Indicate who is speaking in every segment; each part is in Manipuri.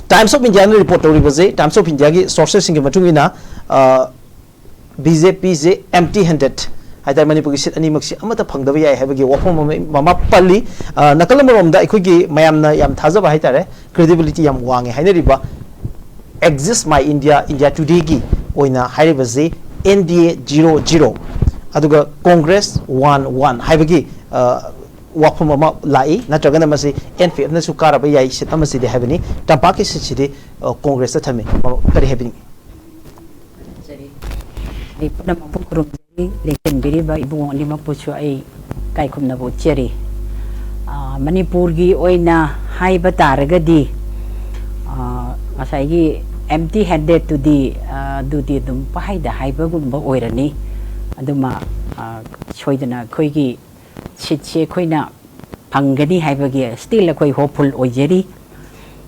Speaker 1: Times of India report tawribase Times of India gi sources singi matungina BJP je empty handed haida manipur gi sit ani maksi amata phangdaba yai habagi wafam mama palli nakal maromda ikhogi mayamna yam thajaba haitare credibility yam wange hainariba exist my India today gi oina hairibase NDA 00 aduga Congress 11 haibagi wafam mama lai natragana masi NFF na su karaba yai sit amasi de habani tampaki sit Congress ta thame kari habini
Speaker 2: di puna mapukurum lekin biriba ibu ni mapuchu ai kai kumna bo cheri manipur gi oina hai bataragadi asai gi empty handed to the duty dum pai da hai bagum ba oirani aduma choidana khoi gi chitche khoina phangani hai bagi still khoi hopeful oijeri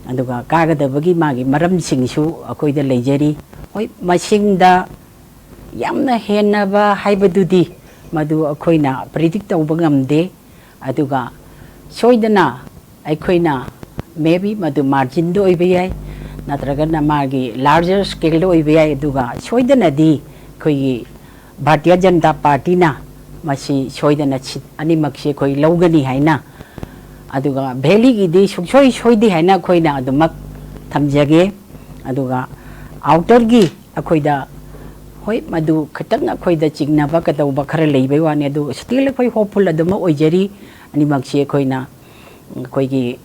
Speaker 2: aduga kaga da bagi magi maram singsu akhoi da leijeri oi masingda yamna henaba haibadudi madu akoina predict tawba ngamde aduga soidana akoina maybe madu margin do oibiyai natragana magi larger scale do oibiyai aduga soidana di koi Bharatiya Janata Party na masi soidana ani makse koi lawgani haina aduga bheli gi di soidi haina koina adumak thamjage aduga outer gi akoida hoi madu khatang akhoi da chingna ba ka taw ba khara leibai wani adu still khoi hopeful aduma oijeri ani makse khoina khoi gi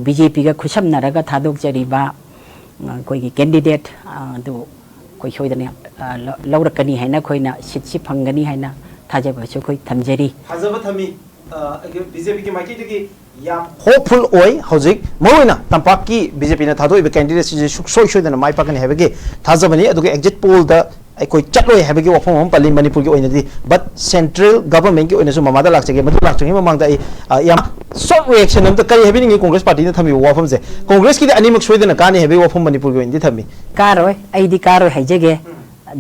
Speaker 2: BJP ga khusam naraga thadok jari ba khoi gi candidate adu khoi soidane lawrakani haina khoina sitsi phangani haina thajaba chu khoi thamjeri
Speaker 1: thajaba thami BJP ki maiki gi yam hopeful oi hojik moina tampaki BJP na thadoi be candidate si soi dana mai pakani habege thajabani adu exit poll da koi chatloi habegi wafam pali manipur gi oinadi but central government gi oinasu mamada lakchege madu lakchege mamangda yam short reaction am ta kari habini congress party na thami wafam je congress ki ani mak soidana kani habe wafam manipur gi oindi thami
Speaker 2: karoi aidi karoi haijege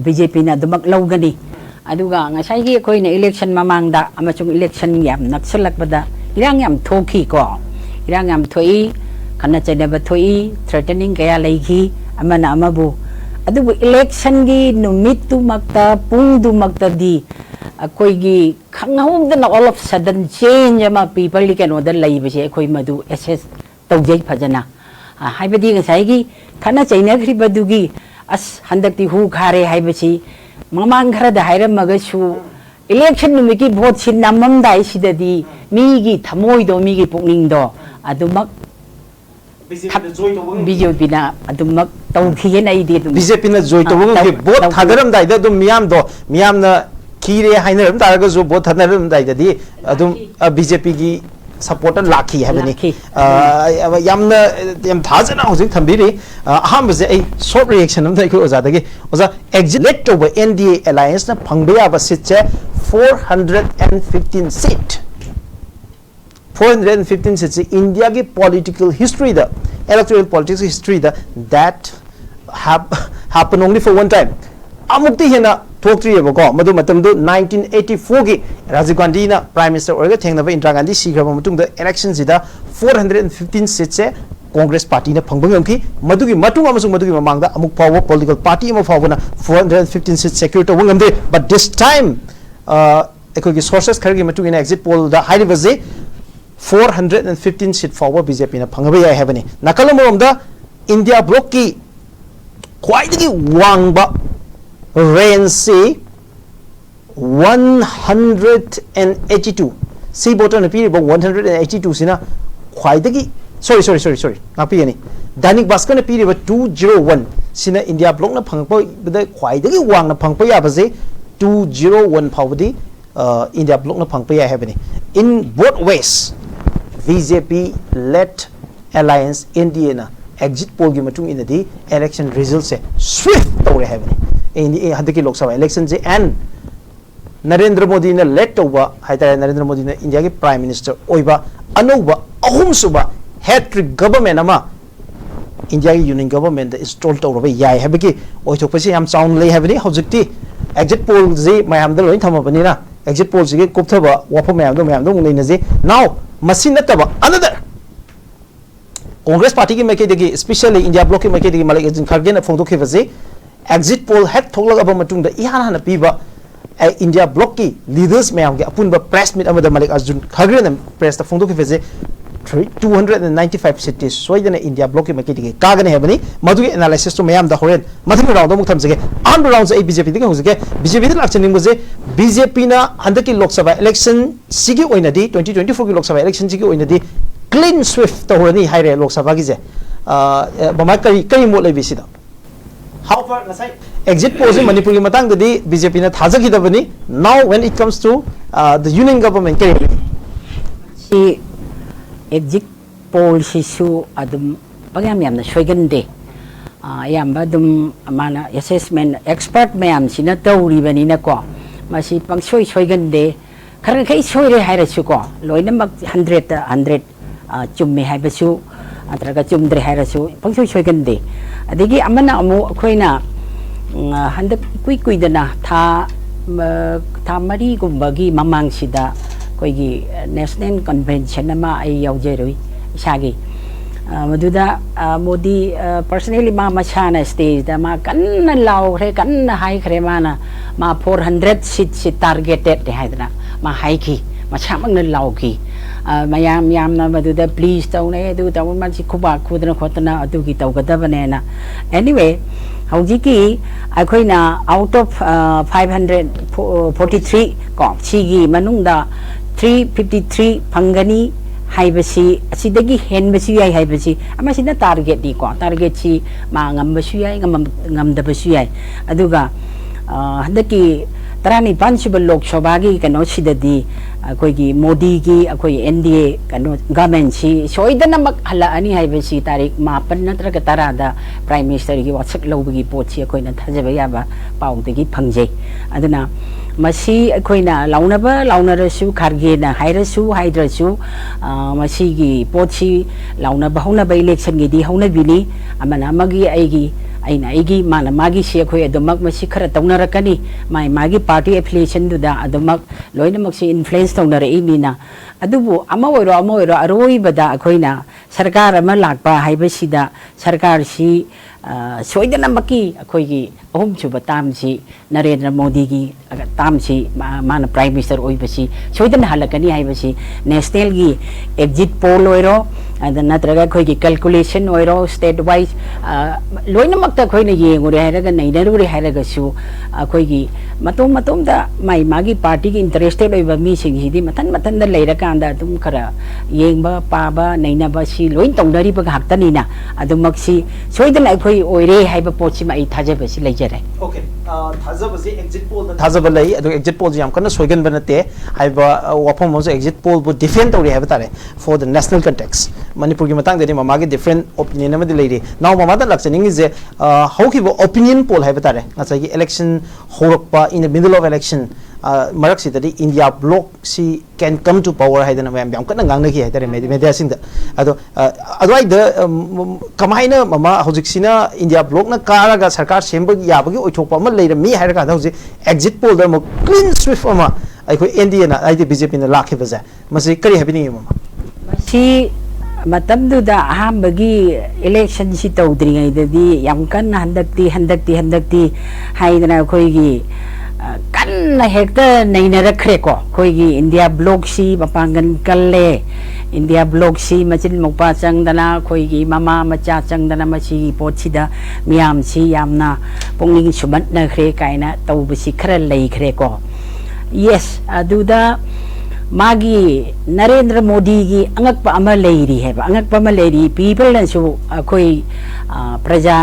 Speaker 2: BJP na dumak lawgani aduga ngasai gi koina election mamangda amachung election yam naksalak bada irang yam thoki ko irang yam thoi kana chena ba thoi threatening kaya leigi amana amabu adubu election gi numitu makta pungdu makta di akoi gi khangahum da all of sudden change ama people li kano da lai ba se akoi madu assess tawjai phajana haibadi ngasai gi khana chaina khri badu gi as handakti hu khare haibasi mamang khara da hairam magasu election numiki vote sin namam dai sidadi mi gi thamoi do mi gi pukning do adumak BJP na adumak tawkhi na ide
Speaker 1: BJP na joy to gi vote thadaram dai da dum miyam na khire hainaram taraga jo vote thadaram dai da di adum BJP gi supporter lakhi habani yam thajana hojik thambiri aham je ai short reaction am dai ko oza dagi oza exit let over NDA alliance na phangbeya ba sit che 415 seat 415 seats India ki political history the electoral politics history the that happen only for one time amukti hena thokri yebako madu matamdu 1984 gi Rajiv Gandhi na prime minister orga thengnaba Indira Gandhi sigraba matungda election sida 415 seats Congress party na phangbang yamki madugi matung amasung madugi mamangda amuk power political party ama fawna 415 seats secure to wangamde but this time ekogi sources khargi matung in exit poll da high level 415 seat forward BJP na phangaba yai habani nakalamomda India bloc ki khwaidagi wangba range 182 C bottom na piri 182 sina khwaidagi sorry napi ani Danik Bhaskar na piri 201 sina India bloc na phangpa bada khwaidagi wang na phangpa ya baje 201 phawdi India bloc na phangpa ya habani in both ways BJP led alliance India na exit poll gi matung in the election results se swift tawre habani in the hadaki lok sabha election je and Narendra Modi na led over haitare Narendra Modi na India ki prime minister oiba anoba ahum suba hat trick government ama India ki union government is told to over yai habaki oithok pasi yam sound lay habani hojikti exit poll je mayam da loi thamabani na exit poll je kopthaba wafa mayam do ngai na je now machine nataba another Congress party की मैके देगी स्पेशली इंडिया ब्लॉक की मैके देगी मल्लिकार्जुन खड़गे ने फोंदो खेबजे एग्जिट पोल हेड थोलग मतुंग द इहान हाना पीबा इंडिया ब्लॉक की लीडर्स मैम के अपुन प्रेस मीट मल्लिकार्जुन खड़गे ने प्रेस फोंदो खेबजे 295 cities सोइदन इंडिया ब्लॉक की मैके देगी कागने है बनी मधु के एनालिसिस तो मैम द होरेन मधु राउंड मुख थमजगे आन राउंड ए बीजेपी दिगे हुजगे बीजेपी द लाक्चनिंग बजे बीजेपी ना हंदक की लोकसभा इलेक्शन सिगी ओइनदी 2024 की Lok Sabha election सिगी ओइनदी clean Swift तौरनी हाइरे Lok Sabha की जे बमा कई mode लेबिसिदा how far Nasai exit poll से मणिपुर की मतंग ददी बीजेपी ना थाजखिदबनी now when it comes to the union government के
Speaker 2: एग्जिट पोल सिसु अदम पगाम यामना सोइगनदे यामबा दम माना असेसमेंट एक्सपर्ट मैम सिना तौरीबनिना को मासी पंगसोइ सोइगनदे खरन खै सोइरे हाइरसु को लोइनमक 100 चुम्मे हाइबसु अत्रगा चुमद्रे हाइरसु पंगसोइ सोइगनदे अदगी अमना अमु अखोइना हंदक कुइदना था मरी गुम्बगी ममांगसिदा कोई national convention यावजेरुई इसागी Madhuda Modi personally मा मसाना स्टेज मा कन्न लाउरे कन्न हाइखरे माना मा 400 सीट से टारगेटेड हाइदना मा हाइखी मसामंगन लाउखी मयाम यामना मधुदा प्लीज तौने दु तौ मानसि खुबा खुदना खोतना अदुगी तौगदबनेना एनीवे हौजिकी अखोइना आउट ऑफ 543 को सिगी मनुंगदा 353 फंगनी हाइबसी असिदगी हेनबसी याय हाइबसी अमसिना टारगेट दी को टारगेट सी मा ngambasi याय ngamdabasi याय अदुगा हदकी 35 लोकसभा की कनो सिददी अखोइगी मोदी की अखोइ एनडीए कनो गवर्नमेंट सी सोइदनमक हलानी हाइबसी तारीख 5 नत्रगा 10 दा प्राइम मिनिस्टर की वासक लौबगी पोची अखोइना थाजबा याबा पाउदगी फंगजे अदुना मसी अखोइना लाउनरसु खारगेना हाइरसु हाइद्रसु मसी की पोची लाउनबा हौनबा इलेक्शन की दी हौनबिनी अमना मगी आइगी अना आइगी माना मागी से अखोइ अदमक मसी खरा तौनरकनी मागी पार्टी एफिलिएशन दुदा अदमक लोइनमक से इन्फ्लुएंस तौनरइनिना अदुबु अमा ओइरो अरोइबदा अखोइना सरकार अमा लाकपा हाइबसिदा सरकार सी सोइदनमकी अखोइगी अहुमसुबा तामसी नरेंद्र मोदी की तामसी माना प्राइम मिनिस्टर ओइबसी सोइदन हलकनी हाइबसी नेशनल की एग्जिट पोल ओइरो नत्रगा अखोइगी कैलकुलेशन ओइरो स्टेट वाइज लोइनमक्ता अखोइना येंगुरे हाइरगा नैनरुरे हाइरगासु अखोइगी मतोम माई मागी पार्टी की इंटरेस्टेड ओइबा मीसिंगसिदी मथन लेरकांदा तुम खरा येंबा पाबा नैनबा सी लोइन तौनरिबा घाक्तनिना अदुमक्सी सोइदन अखोइ ओइरे हाइबा पोची माई थाजबसी लेजरे
Speaker 1: ओके थाजबसी एग्जिट पोल थाजबा लई अदु एग्जिट पोल याम कन्न सोइगन बनते हाइबा वाफम मोज एग्जिट पोल बु डिफेंड तौरी हाइबा तारे for the national context Manipur की मतंग देनी ममागी डिफरेंट ओपिनियन अमदि लेरी नाउ ममादा लक्चनिंग जे हाउकिबो ओपिनियन पोल हाइबा तारे नसागी इलेक्शन होरकपा in the middle of election मरक सिददी इंडिया ब्लॉक सी कैन कम टू पावर हाइदना मैम याम कन्न गांगनगी हाइदरे मीडिया सिंग अदो अदवाइ द कमाइना ममा हौजिकसिना इंडिया ब्लॉक न कारगा सरकार सेंब याबगी ओइथोकपा अमा लेरमी हाइरगा हौजि exit poll the clean Swift अमा अखोइ एनडीए ना आइदि बीजेपी ना लाखिबजा मसि करी हाबिनी ममा
Speaker 2: मसि मतमदुदा अहमबगी इलेक्शन सी तौद्रिङैददी याम कन्न हंदक्ति हाइदना अखोइगी कन्न हेक्ता नैनरखरेको अखोइगी इंडिया ब्लॉक सी मपांगन कल्ले इंडिया ब्लॉक सी मचिन मोपा चंगदना अखोइगी ममा मचा चंगदना मसी पोचिदा मियाम सी यामना पुंगनिंग सुमतनखरे काइना तौबसी खरा लैखरेको यस अदुदा मागी नरेंद्र मोदी की अंगकपा अमा लेरी है अंगकपा अमा लेरी पीपल नसु अखोइ प्रजा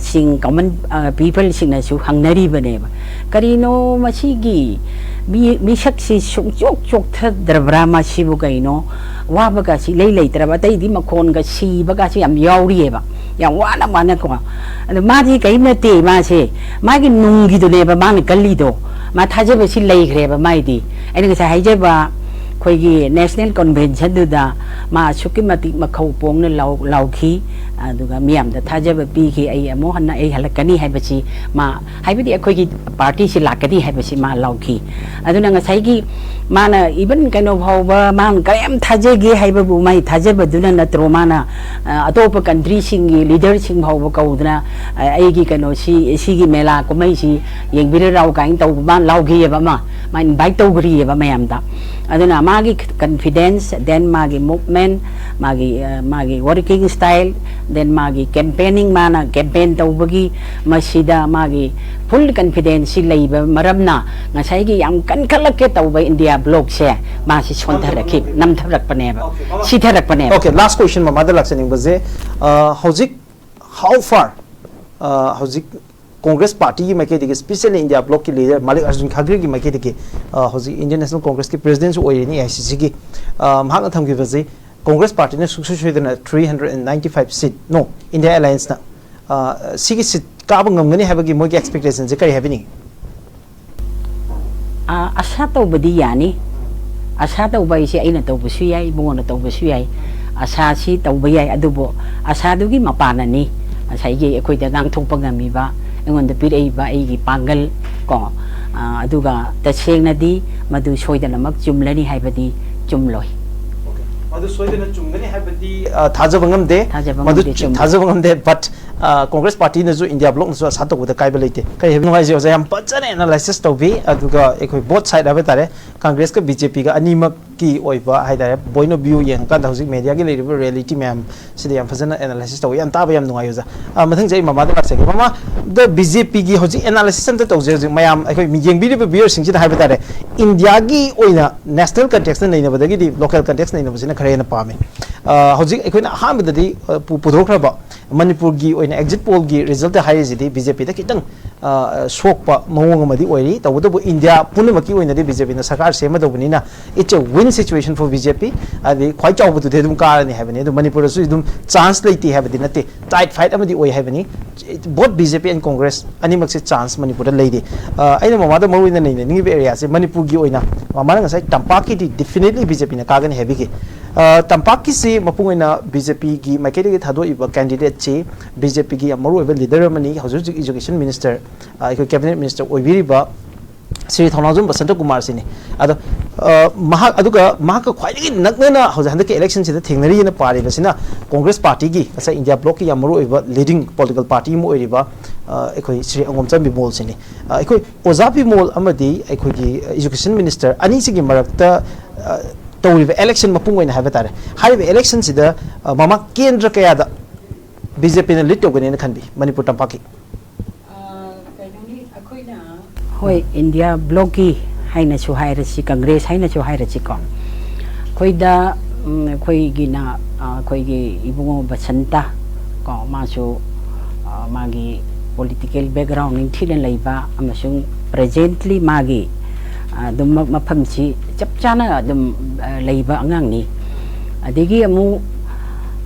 Speaker 2: सिंग कॉमन पीपल सिंग नसु हंगनरी बने करीनो मसीगी मिसक सी चोक थद्रब्रा मासीबु कइनो वाबगा सी लेत्रबा तैदी मखोन गा सीबगा सी याम याउरी है याम वाना को अद माजी कइम नते मासे मागी नुंगी दुनेबा मान कल्लीदो मा थाजेबसी लेखरेबा माइदी अने गसा हाइजेबा ꯑꯩꯈꯣꯏꯒꯤ ꯅꯦꯁꯅꯦꯜ ꯀꯟꯚꯦꯟꯁꯟꯗꯨꯗ ꯃꯥ ꯑꯁꯨꯛꯀꯤ ꯃꯇꯤꯛ ꯃꯈꯧ ꯄꯣꯡꯅ ꯂꯥꯎꯈꯤ ꯑꯗꯨꯒ ꯃꯤꯌꯥꯝꯗ ꯊꯥꯖꯕ ꯄꯤꯈꯤ ꯑꯩ ꯑꯃꯨꯛ ꯍꯟꯅ ꯑꯩ ꯍꯜꯂꯛꯀꯅꯤ ꯍꯥꯏꯕꯁꯤ ꯃꯥ ꯍꯥꯏꯕꯗꯤ ꯑꯩꯈꯣꯏꯒꯤ ꯄꯥꯔꯇꯤꯁꯤ ꯂꯥꯛꯀꯅꯤ ꯍꯥꯏꯕꯁꯤ ꯃꯥ ꯂꯥꯎꯈꯤ ꯑꯗꯨꯅ ꯉꯁꯥꯏꯒꯤ ꯃꯥꯅ ꯏꯕꯟ ꯀꯩꯅꯣ ꯐꯥꯎꯕ ꯃꯥꯅ ꯀꯌꯥꯝ ꯊꯥꯖꯒꯦ ꯍꯥꯏꯕꯕꯨ ꯃꯥꯏ ꯊꯥꯖꯕꯗꯨꯅ ꯅꯠꯇ꯭ꯔꯣ ꯃꯥꯅ ꯑꯇꯣꯞꯄ ꯀꯟꯇ꯭ꯔꯤꯁꯤꯡꯒꯤ ꯂꯤꯗꯔꯁꯤꯡ ꯐꯥꯎꯕ ꯀꯧꯗꯅ ꯑꯩꯒꯤ ꯀꯩꯅꯣꯁꯤ ꯁꯤꯒꯤ ꯃꯦꯂꯥ ꯀꯨꯝꯍꯩꯁꯤ ꯌꯦꯡꯕꯤꯔꯔꯥꯎ ꯀꯥꯏꯅ ꯇꯧꯕ ꯃꯥ ꯂꯥꯎꯈꯤꯌꯦꯕ ꯃꯥ ꯏꯟꯚꯥꯏꯠ ꯇꯧꯈ꯭ꯔꯤꯌꯦꯕ ꯃꯌꯥꯝꯗ ꯑꯗꯨꯅ ꯃꯥꯒꯤ ꯀꯟꯐꯤꯗꯦꯟꯁ ꯗꯦꯟ ꯃꯥꯒꯤ ꯃꯨꯚꯃꯦꯟ ꯃꯥꯒꯤ ꯋꯥꯔꯀꯤꯡ ꯁ꯭ꯇꯥꯏꯜ ꯗꯦꯟ ꯃꯥꯒꯤ ꯀꯦꯝꯄꯦꯅꯤꯡ ꯃꯥꯅ ꯀꯦꯝꯄꯦꯟ ꯇꯧꯕꯒꯤ ꯃꯁꯤꯗ ꯃꯥꯒꯤ ꯐꯨꯜ ꯀꯟꯐꯤꯗꯦꯟꯁꯁꯤ ꯂꯩꯕ ꯃꯔꯝꯅ ꯉꯁꯥꯏꯒꯤ ꯌꯥꯝ ꯀꯟꯈꯠꯂꯛꯀꯦ ꯇꯧꯕ ꯏꯟꯗꯤꯌꯥ ꯕ꯭ꯂꯣꯛꯁꯦ ꯃꯥꯁꯤ ꯁꯣꯟꯊꯔꯛꯈꯤ ꯅꯝꯊꯔꯛꯄꯅꯦꯕ ꯁꯤꯊꯔꯛꯄꯅꯦꯕ
Speaker 1: Okay, last question ꯃꯃꯥꯗ ꯂꯥꯛꯆꯅꯤꯡꯕꯁꯦ ꯍꯧꯖꯤꯛ how far ꯍꯧꯖꯤꯛ Congress Party की मैके दिखे स्पेशली इंडिया ब्लॉक की लीडर मल्लिकार्जुन खड़गे की मैके दिखे हौजिक इंडियन नेशनल कांग्रेस की प्रेसिडेंट ओइरेनी आईसीसी की महाक थमकी बजे कांग्रेस पार्टी ने सुक्सु सुइदना 395 सीट नो इंडिया अलायंस ना सिगी सीट काब ngमगनी हैबगी मोगी एक्सपेक्टेशन जे करी हैबनी
Speaker 2: आशा तौबदी यानी आशा तौबा इसे अइना तौबसु याई बोंगना तौबसु याई आशा सी तौबा याई अदुबो आशा दुगी मपाननी आसाइगे एखोइदा गांगथोकपा ngamiba एंगोंदा पिरैबा एगी पांगल को अदुगा तसेंगनादी मदु सोइदनमक चुमलनी हाइबदी चुमलोय मदु सोइदन चुमगनी हाइबदी थाजबंगमदे मदु थाजबंगमदे बट कांग्रेस पार्टी ने जो इंडिया ब्लॉक ने सातो को काइबा लेते कई हेबन वाइ जे हम पचने एनालिसिस तौबी अदुगा एखोइ बोथ साइड हाबे तारे कांग्रेस का बीजेपी का अनिमक की ओइबा हाइदारे बोइनो व्यू यंग का हौजिक मीडिया की लेरिबा रियलिटी मैम सिदे हम फजन एनालिसिस तौ याम ताबा याम नुगायो जा मथंग जै मामा द लाक्से मामा द बीजेपी की हौजिक एनालिसिस अंत तौजे हौजिक मैम एखोइ मिजेंबिरिबा व्यूअर सिंग सिदा हाबे तारे इंडिया की ओइना नेशनल कॉन्टेक्स्ट ने नैनबदगी दि लोकल कॉन्टेक्स्ट नैनबसिना खरेना पामे हौजिक एखोइना अहामददी पुधोखरबा मणिपुर की ओइना एग्जिट पोल की रिजल्ट हाइजिदी बीजेपी द कितंग सोकपा मवंग अमदी ओइरी तबदबु इंडिया पुनमकी ओइनादी बीजेपी ना सरकार सेमदबनिना it's a win situation for BJP आदि ख्वाइ चावबदु देदुम कारनि हाबनि अदु मणिपुर सु इदुम चांस लेति हाबदि नते टाइट फाइट अमदी ओइ हाबनि बोथ बीजेपी एंड कांग्रेस अनिमक से चांस मणिपुर लेदि आइना ममादा मरुइना नैने निबे एरिया से मणिपुर की ओइना ममाना ngasai tampaki di definitely BJP ना कागनि हेबि के tampaki से मपुंगैना बीजेपी की माइकेदि थादो इबा कैंडिडेट चे बीजेपी की मरु ओइबा leader money हौजिक education minister आइको cabinet minister ओइबिरिबा Shri थौनाजुम Basant Kumar सिने अदो महाक ख्वाइदगी नगना हौज हंदक इलेक्शन सिदा थेंगनरी न पारिबसिना कांग्रेस पार्टी की असा इंडिया ब्लॉक की मरु ओइबा लीडिंग पॉलिटिकल पार्टी मो ओइरिबा एखोइ श्री 𝗪𝗏𝗪 सिने एखोइ 𝗪𝗏𝗪 अमदी एखोइ एजुकेशन मिनिस्टर अनी सिगी मरक्ता तौरिबा इलेक्शन मपुंग ओइना हाबे तारे हाइबे इलेक्शन सिदा ममा केंद्र कयादा बीजेपी ने लीड तौगने न खनबी मणिपुर तंपाकी होय इंडिया ब्लॉक की हाइनसु हाइरसि कांग्रेस हाइनसु हाइरसि को खोइदा खोइगिना खोइगी इबुंगो बसंता को मासु मागी पॉलिटिकल बैकग्राउंड निथिन लैबा अमसुंग प्रेजेंटली मागी दुम मफमसी चपचाना दुम लैबा अंगांगनी अदिगी अमु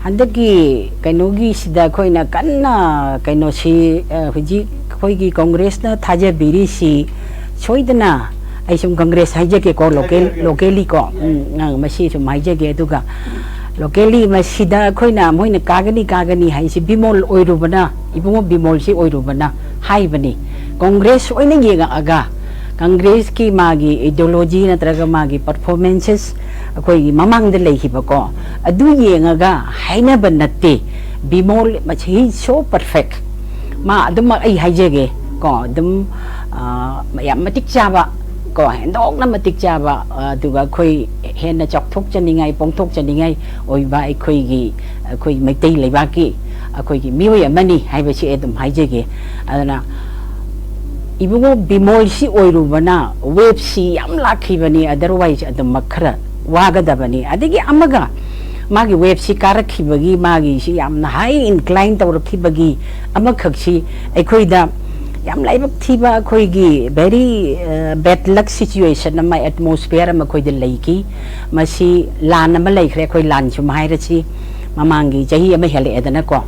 Speaker 2: हंदकी कैनोगी सिदा खोइना कन्ना कैनोसी हुजी खोइगी कांग्रेस ना थाजे बिरिसी सोइदना ऐसुम कांग्रेस हाइजेके को लोकली को मसी सुम हाइजेके दुगा locally मसीदा खोइना Moina कागनी HiAce Bimol ओइरुबना Ibungo Bimol सी ओइरुबना हाइबनी कांग्रेस ओइना येगा अगा कांग्रेस की मागी आइडियोलॉजी नत्रगा मागी परफॉर्मेंसेस अखोई ममांग द लेखिबको अदु येंगागा हाइनबा नत्ते बिमोल मछि सो परफेक्ट मा अदुम आई हाइजेगे को अदुम याम मतिक चाबा को हेंदोकना मतिक चाबा अदुगा खोई हेन चौथोक चनिंगाई पोंथोक चनिंगाई ओइबा अखोईगी अखोई मैतै लेबाकी अखोईगी मियोय अमनी हाइबसि एदुम हाइजेगे अदना इबुंगो बिमोल सी ओइरुबना वेब सी याम लाखिबनी अदरवाइज अदम खरा वागदबनी अदगी अमगा मागी वेब सी कारखिबगी मागी सी याम हाई इनक्लाइन तौरखिबगी अमखक्सी अखोइदा याम लाइबक थीबा अखोइगी वेरी बैड लक सिचुएशन अमा एटमॉस्फेयर अमा अखोइदा लैकी मसी लान अमा लैखरे अखोइ लान सुम हाइरसी ममांगी चही अमा हेले एदनको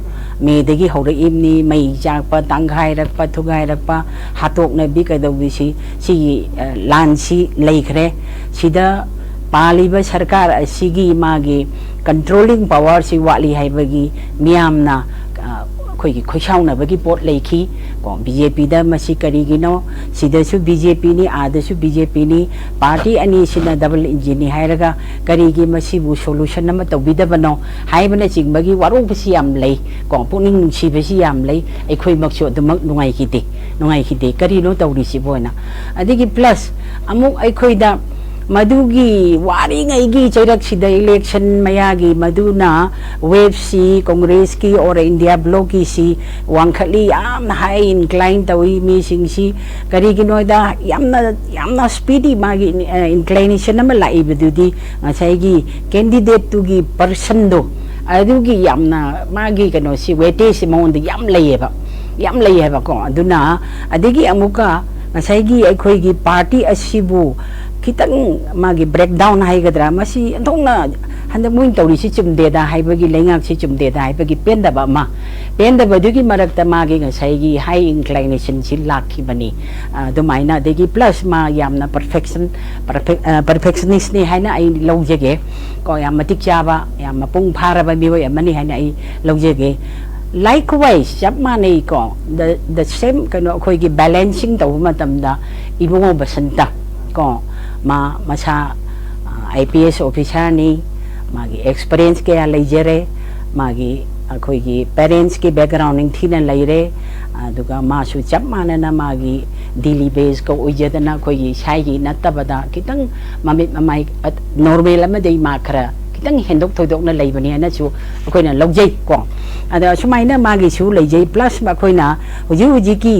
Speaker 2: मेदगी हौर इमनी मई जाकपा तांगाइरकपा थुगाइरकपा हातोकना बि कदौबिसी सी लान सी लैखरे सिदा पालिबा सरकार असिगी मागी कंट्रोलिंग पावर सि वाली हाइबगी मियामना खोई खोइसाउनबगी पोट लेखी को बीजेपी दा मसी करिगिनो सिदसु बीजेपी नि आदसु बीजेपी नि पार्टी अनि सिना डबल इंजिन हाइरगा करिगी मसीबु सोल्यूशन नम तौबिदबनो हाइबना चिंगबगी वारोबसी याम लै को पुनिंग नुंसीबसी याम लै एखोइ मक्सु अदमक नुंगाइखिदे करिनो तौरिसि बोना अदिगी प्लस अमुक एखोइदा मधुगी वारिंगैगी चैरक्सिदा इलेक्शन मयागी मधुना वेबसी कांग्रेस की और इंडिया ब्लॉक की सी वांखली याम हाई इंक्लाइन तवी मीसिंगसी करिगिनोदा यामना स्पीडी मागी इंक्लाइनेशन नम लाइबदुदी ngsaigi कैंडिडेट तुगी पर्सन दो अदुगी यामना मागी कनो सी वेटे सी मोंद याम लैयेबा को अदुना अदिगी अमुका ngsaigi अखोइगी पार्टी असिबु खितंग मागी ब्रेकडाउन हाइगद्रा मसी अंथोंना हंदक मुइन तौरिसि चुमदेदा हाइबगी लेंगाकसि चुमदेदा हाइबगी पेंदबदुगी मरक्ता मागी ngsaigi हाई इंक्लाइनेशन सि लाखिबनी दुमाइना देगी प्लस मा यामना परफेक्शनिस्ट नि हाइना आई लौजेगे को याम मतिक चाबा याम मपुंग फारबा मिवय अमनि हाइना आई लौजेगे likewise jab mane ko the same kano khoi gi balancing taw matamda ibungo basanta ko masa IPS officer ni magi experience ke leijere magi khoi gi parents ki backgrounding thina leire aduga ma su jab mane na magi daily base ko ujadana khoi gi sai gi natabada kitang mamit mamai normal ama dei makra kitang hendok thoidok na leibani na chu akoina logjai ko ada sumaina magi su leijai plus ma khoina huji ki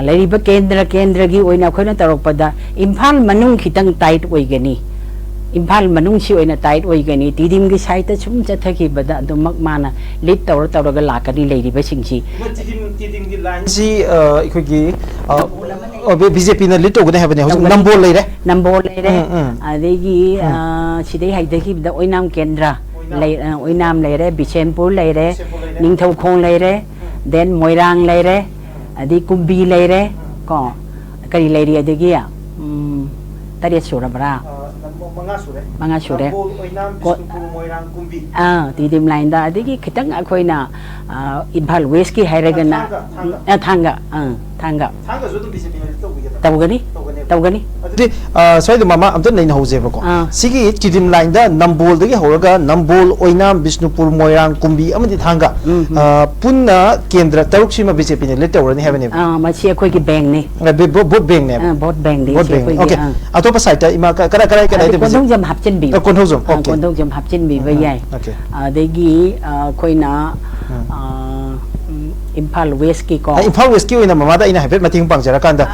Speaker 2: leriba kendra gi oina khoina tarokpada imphal manung khitang tight oigani imphal manung si oina tight oigani tidim gi site chum chathaki bada dumak mana lead tawraga lakani leiriba singsi
Speaker 1: tidim gi line si ikhogi BJP na lead togane habane number leire adegi sidai haidaki bada oinam kendra oinam leire Bichempur leire Ningthaukhong leire then Moirang leire adi Kumbi leire ko kari leire adegi tariat surabra manga sure ko tidim line da adegi khitang akhoina Imphal West ki hairagana thanga tawgani soy the mama amta nain hause ba ko sigi tidim line da nambol dagi horaga nambol oinam Bishnupur Moirang Kumbi amadi thanga punna kendra taruk sima BJP ne letter ni have ne
Speaker 2: ma chi akhoi ki bank ne
Speaker 1: vote bank ne
Speaker 2: vote bank ni
Speaker 1: okay atopa site ima kara de
Speaker 2: kondong jam hapchen bi kondong jam hapchen bi ba yai adegi khoina Imphal West ki ko
Speaker 1: Imphal West ki oina mama da ina habet mating pangjara kanda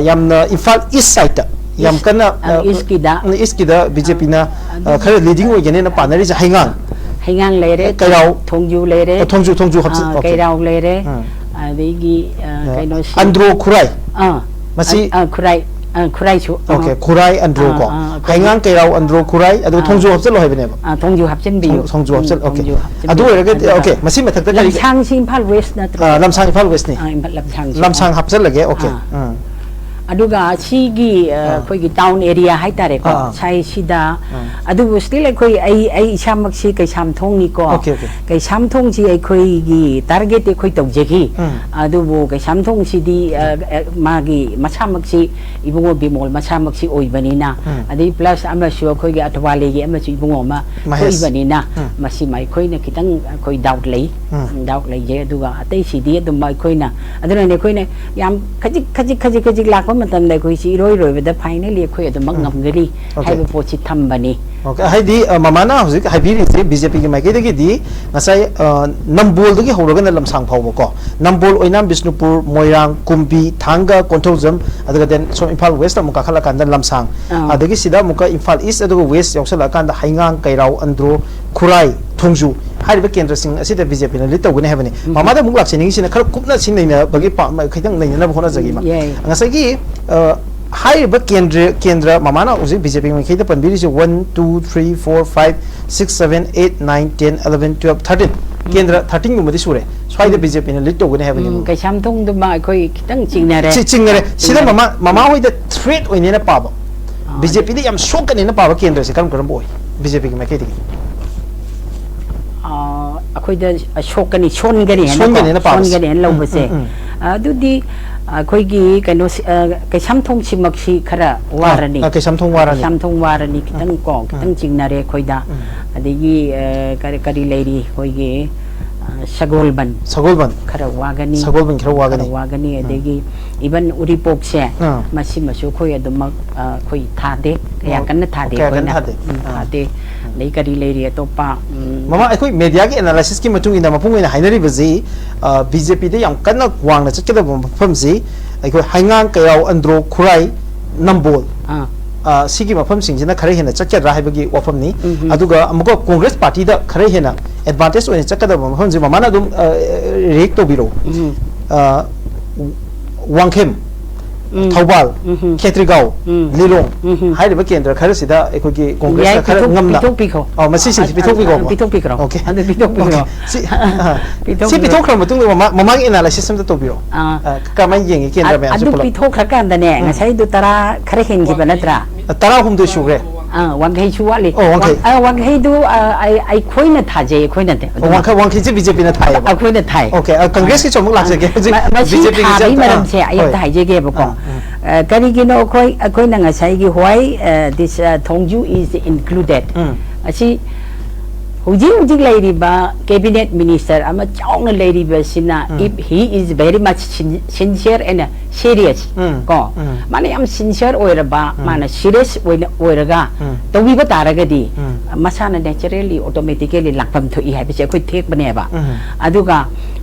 Speaker 1: yamna Imphal East side yam kana
Speaker 2: East ki da
Speaker 1: BJP na khare leading oigene na panari ja
Speaker 2: haingang leire
Speaker 1: kairau
Speaker 2: thongju leire
Speaker 1: thongju hapse
Speaker 2: kairau leire adegi kaino
Speaker 1: andro khurai masi khurai chu
Speaker 2: okay
Speaker 1: khurai andro ko haingang kairau andro khurai adu thongju hapse lo haibene
Speaker 2: thongju hapchen bi
Speaker 1: thongju hapse okay adu eraga okay masi mathak ta
Speaker 2: lamsang Imphal West na
Speaker 1: lamsang Imphal West ni lamsang hapse lage okay
Speaker 2: aduga sigi khoi gi town area hai tare ko sai sida adu still khoi ai isamak si kai samthong ni ko kai samthong si ai khoi gi target e khoi tawjegi adu bo kai samthong si di magi masamak si ibungo bimol masamak si oibani na adi plus ama sure khoi gi atwale gi ama si ibungo ma khoi bani na masi mai khoi na kitang khoi doubt lei je aduga atai si di adum mai khoi na aduna ne khoi ne yam khaji lakwa matam da koi si roi bada finally khoi adu mangam gari haiba pochi thambani
Speaker 1: okay hai di mama na hojik hai bi ri BJP ki mai ke di ngasai nambol dagi horoga na lamsang phau ko nambol oinam Bishnupur Moirang Kumbi thanga Konthojam adaga den so Imphal West amuka khala kan lamsang adagi sida muka Imphal East adaga West yausala kan da haingang kairau andro khurai thongju hariba kendra sing asida BJP na lit tawgani habani mama da muk lakchini sina khar kupna sing naina bagi pa khitang naina na bhona jagi ma ngasai gi hariba kendra mama na uji BJP ma khida panbiri ji 1 2 3 4 5 6 7 8 9 10 11 12 13 kendra 13 gumadi sure swai da BJP na lit tawgani habani
Speaker 2: kai samthong du ma khoi khitang chingnare
Speaker 1: sida mama hoi da threat oine na pa ba BJP ꯗ ꯌꯥꯝ ꯁꯣꯛꯀꯅꯤ ꯅ ꯄꯥꯕ ꯀꯦꯟꯗ꯭ꯔꯁꯦ ꯀꯔꯝ ꯀꯔꯝꯕ ꯑꯣꯏ BJP ꯒꯤ ꯃꯥꯏꯀꯩꯗꯒꯤ
Speaker 2: ꯑꯩꯈꯣꯏꯗ ꯁꯣꯛꯀꯅꯤ ꯁꯣꯟꯒꯅꯤ ꯂꯧꯕꯁꯦ ꯑꯗꯨꯗꯤ ꯑꯩꯈꯣꯏꯒꯤ ꯀꯩꯅꯣ ꯀꯩꯁꯥꯝꯊꯣꯡꯁꯤꯃꯛꯁꯤ ꯈꯔ ꯋꯥꯔꯅꯤ ꯀꯩꯁꯥꯝꯊꯣꯡ ꯋꯥꯔꯅꯤ ꯈꯤꯇꯪ ꯈꯤꯇꯪ ꯆꯤꯡꯅꯔꯦ ꯑꯩꯈꯣꯏꯗ ꯑꯗꯒꯤ ꯀꯔꯤ ꯂꯩꯔꯤ ꯑꯩꯈꯣꯏꯒꯤ ꯁꯒꯣꯜꯕꯟ ꯈꯔ ꯋꯥꯒꯅꯤ ꯑꯗꯒꯤ ꯏꯚꯟ ꯎꯔꯤꯄꯣꯛꯁꯦ ꯃꯁꯤꯃꯁꯨ ꯑꯩꯈꯣꯏ ꯑꯗꯨꯃꯛ ꯑꯩꯈꯣꯏ ꯊꯥꯗꯦ ꯀꯌꯥ ꯀꯟꯅ ꯊꯥꯗꯦ ꯊꯥꯗꯦ ꯑꯗꯩ ꯀꯔꯤ ꯂꯩꯔꯤ ꯑꯇꯣꯞꯄ
Speaker 1: ꯃꯃꯥ ꯑꯩꯈꯣꯏ ꯃꯦꯗꯤꯌꯥꯒꯤ ꯑꯦꯅꯥꯂꯥꯏꯁꯤꯁꯀꯤ ꯃꯇꯨꯡ ꯏꯟꯅ ꯃꯄꯨꯡ ꯑꯣꯏꯅ ꯍꯥꯏꯅꯔꯤꯕꯁꯤ BJP ꯗ ꯌꯥꯝ ꯀꯟꯅ ꯋꯥꯡꯅ ꯆꯠꯀꯗꯕ ꯃꯐꯝꯁꯤ ꯑꯩꯈꯣꯏ ꯍꯩꯉꯥꯡ ꯀꯌꯥꯎ ꯑꯟꯗ꯭ꯔꯣ ꯈꯨꯔꯥꯏ ꯅꯝꯕꯣꯜ ꯁꯤꯒꯤ ꯃꯐꯝꯁꯤꯡꯁꯤꯅ ꯈꯔ ꯍꯦꯟꯅ ꯆꯠꯀꯗ꯭ꯔꯥ ꯍꯥꯏꯕꯒꯤ ꯋꯥꯐꯝꯅꯤ ꯑꯗꯨꯒ ꯑꯃꯨꯛꯀ ꯀꯣꯡꯒ꯭ꯔꯦꯁ ꯄꯥꯔꯇꯤꯗ ꯈꯔ ꯍꯦꯟꯅ ꯑꯦꯗꯚꯥꯟꯇꯦꯖ ꯑꯣꯏꯅ ꯆꯠꯀꯗꯕ ꯃꯐꯝꯁꯤ ꯃꯃꯥꯅ ꯑꯗꯨꯝ ꯔꯤꯑꯦꯛ ꯇꯧꯕꯤꯔꯛꯎ ꯋꯥꯡꯈꯦꯝ ꯊꯧꯕꯥꯜ ꯈꯦꯇ꯭ꯔꯤꯒꯥꯎ ꯂꯤꯂꯣꯡ ꯍꯥꯏꯔꯤꯕ ꯀꯦꯟꯗ꯭ꯔ ꯈꯔꯁꯤꯗ ꯑꯩꯈꯣꯏꯒꯤ ꯀꯣꯡꯒ꯭ꯔꯦꯁꯅ ꯈꯔ ꯉꯝꯅ ꯃꯁꯤꯁꯤꯡꯁꯤ ꯄꯤꯊꯣꯛꯄꯤꯈ꯭ꯔꯣ ꯁꯤ ꯄꯤꯊꯣꯛꯈ꯭ꯔ ꯃꯇꯨꯡꯗ ꯃꯃꯥꯒꯤ ꯑꯦꯅꯥꯂꯥꯏꯁꯤꯁ ꯑꯃꯇ ꯇꯧꯕꯤꯔꯣ ꯀꯃꯥꯏꯅ ꯌꯦꯡꯉꯤ ꯀꯦꯟꯗ꯭ꯔ ꯃꯌꯥꯝꯁꯤ
Speaker 2: ꯑꯗꯨ ꯄꯤꯊꯣꯛꯈ꯭ꯔꯀꯥꯟꯗꯅꯦ ꯉꯁꯥꯏꯗꯨ 10 ꯈꯔ ꯍꯦꯟꯈꯤꯕ ꯅꯠꯇ꯭ꯔꯥ
Speaker 1: 16 ꯁꯨꯈ꯭ꯔꯦ
Speaker 2: ꯋꯥꯡꯈꯩꯁꯨ ꯋꯥꯠꯂꯤ ꯋꯥꯡꯈꯩꯗꯨ ꯑꯩꯈꯣꯏꯅ ꯊꯥꯖꯩ ꯑꯩꯈꯣꯏꯅꯗꯤ
Speaker 1: ꯋꯥꯡꯈꯩꯁꯦ BJPꯅ ꯊꯥꯏꯌꯦꯕ
Speaker 2: ꯑꯩꯈꯣꯏꯅ ꯊꯥꯏ
Speaker 1: ꯑꯣꯀꯦ ꯀꯪꯒ꯭ꯔꯦꯁꯀꯤ ꯆꯣꯡꯃꯨꯛ ꯂꯥꯛꯆꯒꯦ
Speaker 2: BJP ꯊꯥꯕꯒꯤ ꯃꯔꯝꯁꯦ ꯑꯩ ꯑꯝꯇ ꯍꯥꯏꯖꯒꯦꯕꯀꯣ ꯀꯔꯤꯒꯤꯅꯣ ꯑꯩꯈꯣꯏꯅ ꯉꯁꯥꯏꯒꯤ why this Thongju is included ꯑꯁꯤ hujik leiriba cabinet minister ama chauna leiriba sina if he is very much sincere and serious ko mane am sincere oiraba mana serious oiraga tobiba taragadi masana naturally automatically lakpam thoi haibise akoi thek bane ba aduga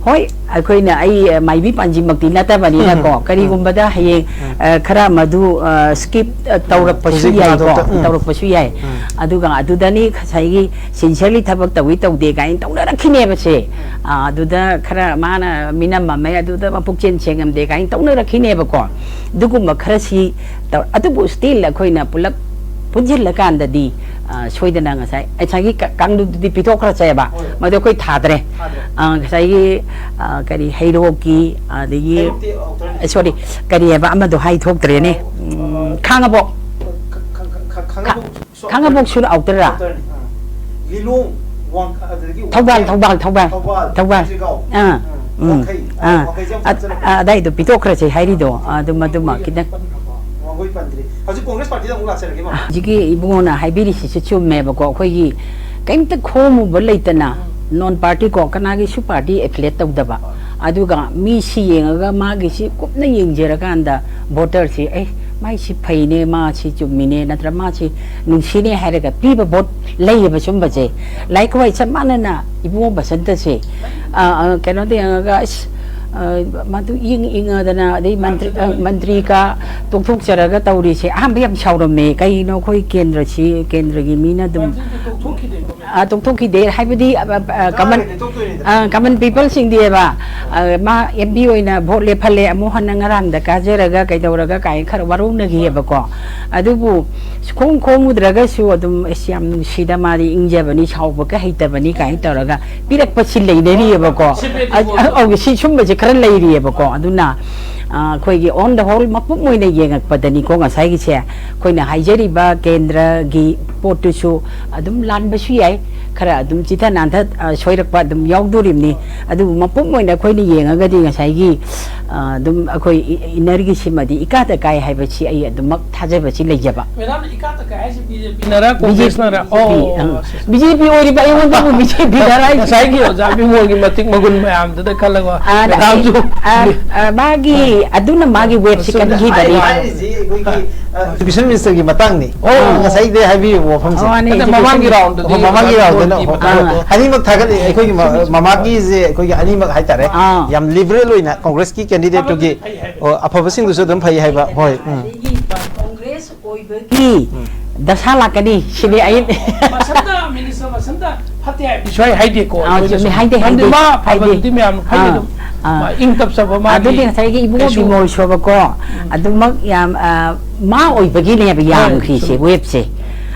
Speaker 2: hoi akoina ai maibi panji makti natabani na ko karigumba da haye khara madu skip taurak pasu yai ko taurak pasu yai aduga adudani khasai sincerely thabak tawi tawde gain tawna rakhine base aduda khara mana minam ma aduda mapukchen chengam de gain tawna rakhine ba ko duguma khara si adubu still akoina pulak punjil kan di soidana ngasai ai kangdu di pitok khara chai ba madu koi thadre ngasai kari hero ki adigi sorry kari ba amadu hai thok tre ne khangabok sur outra
Speaker 1: Lilong
Speaker 2: Thobal dai do pitok khara chai hairi do duma kida
Speaker 1: Congress party da mula serge ma
Speaker 2: jigi ibungona haibiri si chumme ba ko khoi gi kaimta khomu ba leitana non party ko kanagi su party affiliate tawdaba aduga mi si yengaga magi si kupna yengjera kanda voter si mai si phaine ma si chumine natra ma si nungsine haraga piba vote leiba chumba je like wai chamana na ibungo basanta se kano de ga madu dana de mantri ka tokthok charaga tawri se aham yam chaurame kai no khoi kendra gi mina dum tokthok ki de haibadi common people sing de ba ma MB oina vote le phale amu hanangarang da kajeraga kai dawraga kai khar warung na gi ba ko adubu khomudraga su adum asyam sida mari ingjabani chawba ka heitabani kai tawraga pirak pachi leineri ba ko si chumba je khara leiri ba ko aduna khoi gi on the whole mapum moina yengak padani ko ngasai gi che khoina haijeri ba kendra gi potu su adum lan ba su yai khara adum chitha nantha soirak pa adum yaugdorimni adu mapum moina khoina yengaga di ngasai gi adum akhoi energy simadi ikata kai haiba chi ai adum mak thaje ba chi leijaba
Speaker 3: madam ikata kai si BJP nara congress nara
Speaker 2: BJP ori ba yong ba BJP nara
Speaker 3: sai gi ojabi mo gi matik magun mayam da kalawa
Speaker 2: magi aduna magi web si kan gi bari
Speaker 1: education minister gi matang ni ngasai de habi wo pham se
Speaker 3: mamagi round
Speaker 1: na ani mak thagal ekoi mamagi je ekoi ani mak hai tare yam liberal oina congress ki candidate to gi afabasing du so dum phai haiba hoi
Speaker 2: congress oibagi Hallaklagani sini ai
Speaker 3: basanta minister basanta phate hai biswai haide ko
Speaker 2: haide
Speaker 3: ma phai me am khai ma ingtap sab ma
Speaker 2: adu ding sai gi ibu bi mo so ba ko adu mak yam ma oibagi ne ba yam khi se web se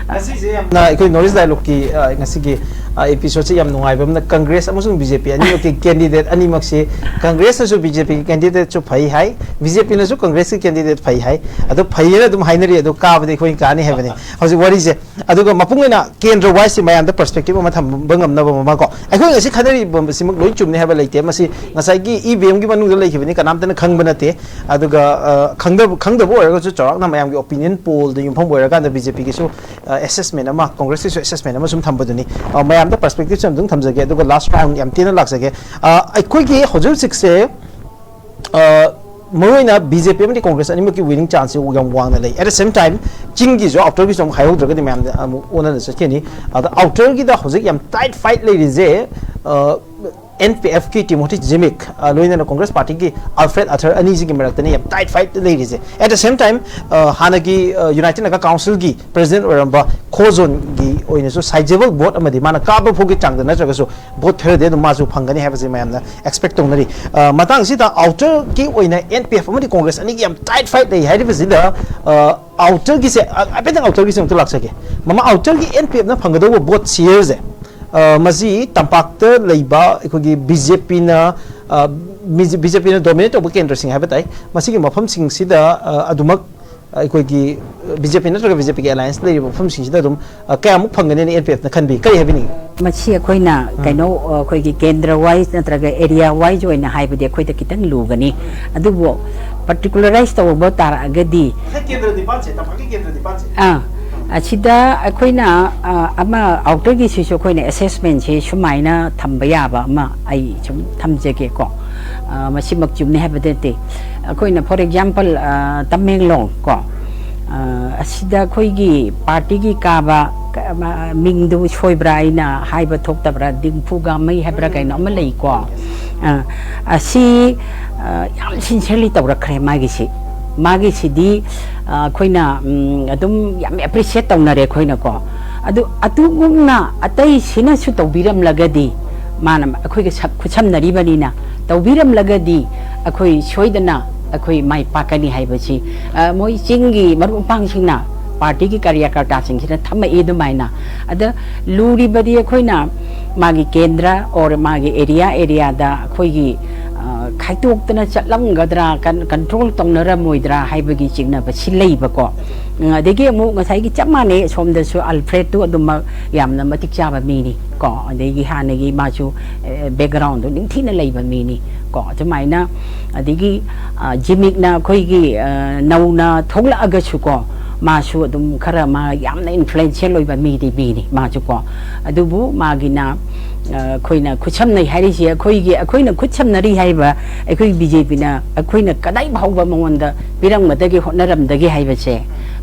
Speaker 1: ngasi je na ekoi noise dialogue ki ngasi gi episode se yam nungai bam na congress amasung bjp ani ke candidate ani mak se congress na su bjp candidate chu phai hai bjp na su congress ke candidate phai hai adu phai na dum hainari adu ka ba de khoi ka ni hebani hoji wari se adu ga mapung na kendra wise se mayam da perspective ma tham bangam na ba ma ko ai khoi ngasi khanari bam simak loi chumne heba leite masi ngasai gi evm gi manu lai khibani kanam ta na khang bana te adu ga khangda bo ga chu chorak na mayam gi opinion poll de yum phom boira ga da bjp gi su assessment ama congress su assessment ama sum thambaduni mayam da perspective sam dung thamjage adu ga last round yam tina laksage ai khoi gi hojul sik se Marina BJP and Congress and winning chance you wang at the same time Ching is after we some high order the man owner the outer the Jose yam tight fight ladies NPF ki Timothy 𝗍𝗡𝗂 loin na Congress party ki Alfred Arthur anisi ki merakani yam tight fight ladies at the same time hanagi United Naga Council ki president oramba khozon gi oine so sizable vote amadi mana ka ba phogi changda na jaga so vote thare de ma su phangani have se mayam na expect tong nari matang si da outer ki oine NPF amadi Congress ani ki yam tight fight lei hari bi da outer ki se apetang outer ki se to laksake mama outer ki NPF na phangado vote series Mazi tampakta leiba ekogi BJP na dominate obu kendra sing habatai masi ki mafam sing sida adumak ekogi BJP na traga BJP ki alliance lei mafam sing sida dum kaya amuk phangani ni NPF na khanbi kai habini
Speaker 2: masi akoina kaino akogi kendra wise na traga area wise oina haibadi akoita kitang lugani adubo particularize tawbo tar agadi
Speaker 1: kendra dipanse tampaki kendra dipanse
Speaker 2: Achida akoina ama outer gi siso koina assessment che sumaina thambaya ba ma ai chum thamjege ko masimak chumne habadete akoina for example Tamenglong ko asida khoigi party gi ka ba mingdu choibra ina haiba thoktabra dingphuga mai habra kaina ma lei ko asi yam sincerely tawrakhre magi si magi sidi khoina adum yam appreciate tawnare khoina ko adu gumna atai sina su tawbiram lagadi mana akhoi ga khucham nari banina tawbiram lagadi akhoi soidana akhoi mai pakani haibachi moi chingi maru pangsingna party ki karyakarta singina thamma edumaina ada luri badi akhoina magi kendra or magi area da akhoi gi khaitoktana chatlamgadra control tongnara moidra haibagi chingna ba silei ba ko adegi amu ngasai gi chamane somda su Alfred tu aduma yamna matik chaba mini ko adegi hanagi machu background ding thina leiba mini ko chamaina adegi 𝗍𝗡𝗂 na khoi gi nauna thogla agachu ko masu adum khara ma yamna influential oiba mi di bini machu ko adubu magina khoina khucham nei hari ji khoina khucham nari haiba akhoi BJP na khoina kadai bhauba mongonda pirang madagi honaram dagi haiba che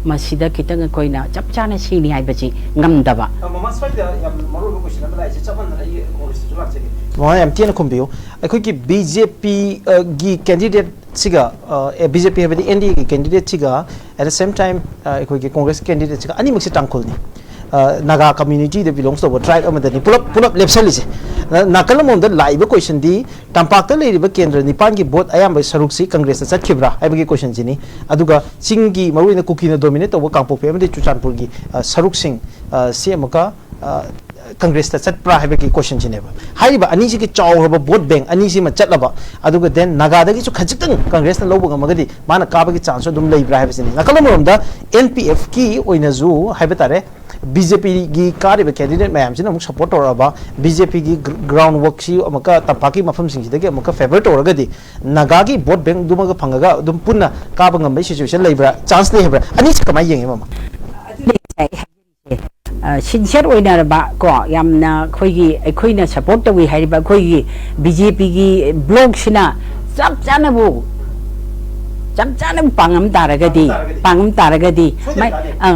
Speaker 2: masida kitang khoina chapchana sini haiba chi ngamdaba
Speaker 1: mama swaida yam maru ko question amala ise chaman ai ko sulak che mo yam tiena khumbiu akhoi ki BJP gi candidate siga BJP habadi NDA ki candidate siga at the same time akhoi ki Congress candidate siga ani miksi tangkol ni Naga community that belongs to a tribe amadani pull up lepsalise nakalamon the live question di tampakta leiba kendra nipan gi bot ayamba saruksi congress chatkibra aibagi question jini aduga singi maruina kuki na dominate over kangpok pe amade chuchanpur gi saruk sing si amaka congress ta chatpra haibagi question jineba haiba ani si ki chawraba vote bank ani si ma chatlaba aduga then naga da gi chu khajitang congress na lobu ngamagadi mana kabagi chance dum leibra haibasini nakalamon da NPF ki oina zu haibatare BJP gi kariba candidate mayam sina amuk support oraba BJP gi ground work si amaka tapaki mafam sing sidagi amaka favorite oragadi naga gi vote bank dumaga phangaga dum punna kaba ngambai situation leibra chance le hebra ani kamai yenge mama
Speaker 2: sincere oina ba ko yamna khoina support tawi hariba khoigi BJP gi blog sina chap chana bu pangam taragadi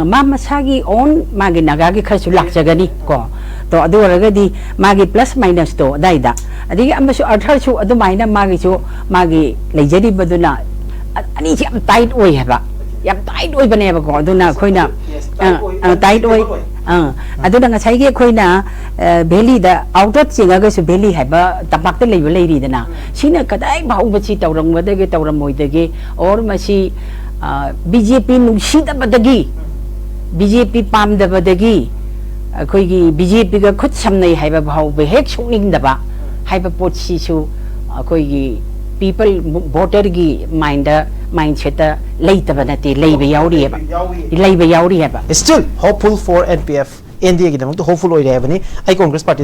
Speaker 2: mama sagi on magi nagagi khasu lakjagani ko to adu ragadi magi plus minus to daida adigi amsu arthar su adu maina magi su magi leijari baduna ani yam tight oi haba yam tight oi bane ba ko aduna khoina tight oi aduna ngasai ge khoina belly da outer chinga ga su belly haba tapak te leiba leiri dana sina kadai bau bachi tawrang wadage tawramoi dage or masi BJP nungsi da badagi BJP pam da badagi ꯑꯩꯈꯣꯏꯒꯤ BJPꯒ ꯈꯨꯠ ꯁꯝꯅꯩ ꯍꯥꯏꯕ ꯐꯥꯎꯕ ꯍꯦꯛ ꯁꯣꯛꯅꯤꯡꯗꯕ ꯍꯥꯏꯕ ꯄꯣꯠꯁꯤꯁꯨ ꯑꯩꯈꯣꯏꯒꯤ ꯄꯤꯄꯜ ꯚꯣꯇꯔꯒꯤ ꯃꯥꯏꯟꯁꯦꯠꯇ ꯂꯩꯇꯕ ꯅꯠꯇꯦ ꯂꯩꯕ ꯌꯥꯎꯔꯤ ꯍꯥꯏꯕ
Speaker 1: Still hopeful for NPF NDA ꯒꯤꯗꯃꯛꯇ hopeful ꯑꯣꯏꯔꯦ ꯍꯥꯏꯕꯅꯤ ꯑꯩ ꯀꯣꯡꯒ꯭ꯔꯦꯁ ꯄꯥꯔꯇꯤ